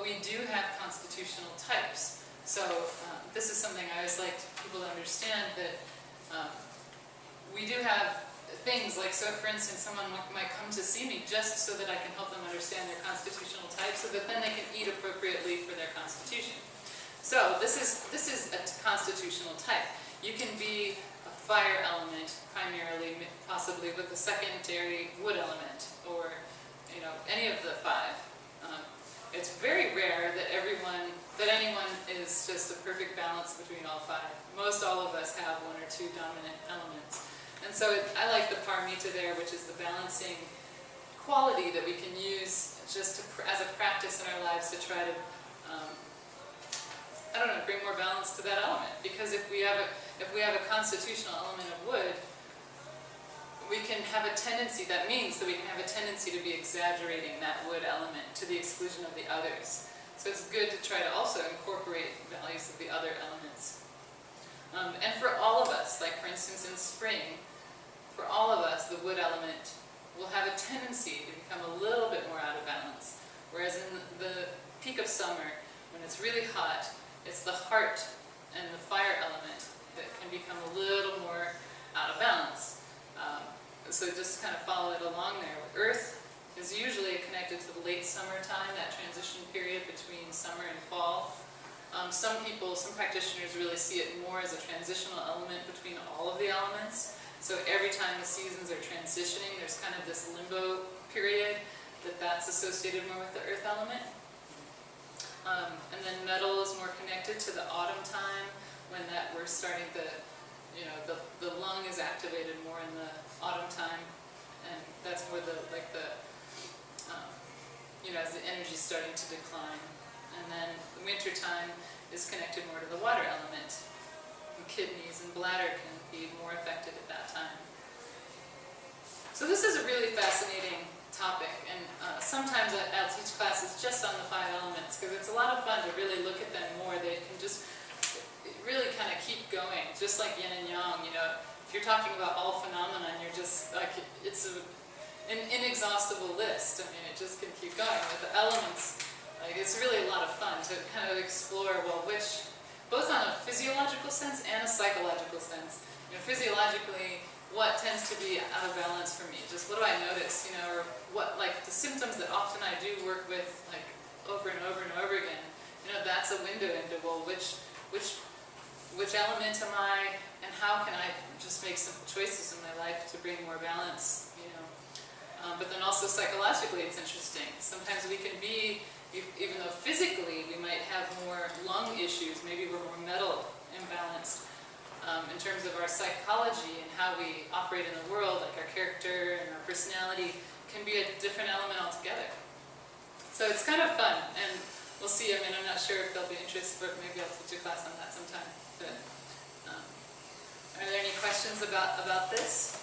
we do have constitutional types. So this is something I always like people to understand, that we do have things like, so for instance, someone might come to see me just so that I can help them understand their constitutional type, so that then they can eat appropriately for their constitution. So this is a constitutional type. You can be a fire element primarily, possibly with a secondary wood element, or any of the five. It's very rare that anyone is just a perfect balance between all five. Most all of us have one or two dominant elements. And so I like the paramita there, which is the balancing quality that we can use just as a practice in our lives to try to, bring more balance to that element. Because if we have a constitutional element of wood, we can have a tendency, that means that we can have a tendency to be exaggerating that wood element to the exclusion of the others. So it's good to try to also incorporate values of the other elements. And for all of us, like for instance in spring, for all of us, the wood element will have a tendency to become a little bit more out of balance. Whereas in the peak of summer, when it's really hot, it's the heart and the fire element that can become a little more out of balance. So just kind of follow it along there. Earth is usually connected to the late summertime, that transition period between summer and fall. Some practitioners really see it more as a transitional element between all of the elements. So every time the seasons are transitioning, there's kind of this limbo period that's associated more with the earth element. And then metal is more connected to the autumn time, when we're starting the lung is activated more in the autumn time, and that's more as the energy is starting to decline. And then the winter time is connected more to the water element. And kidneys and bladder can be more affected at that time. So this is a really fascinating topic, and sometimes I'll teach classes just on the five elements, because it's a lot of fun to really look at them more. They can just really kind of keep going, just like yin and yang. If you're talking about all phenomena, you're just like, it's an inexhaustible list. I mean, it just can keep going. With the elements, it's really a lot of fun to kind of explore, both on a physiological sense and a psychological sense. Physiologically, what tends to be out of balance for me? Just what do I notice? Or what, the symptoms that often I do work with, over and over and over again. That's a window into, which element am I, and how can I just make some choices in my life to bring more balance, But then also psychologically it's interesting. Sometimes we can be, even though physically we might have more lung issues, maybe we're more metal imbalanced, in terms of our psychology and how we operate in the world, like our character and our personality can be a different element altogether. So it's kind of fun, and we'll see. I mean, I'm not sure if there'll be interest, but maybe I'll teach a class on that sometime. But, are there any questions about this?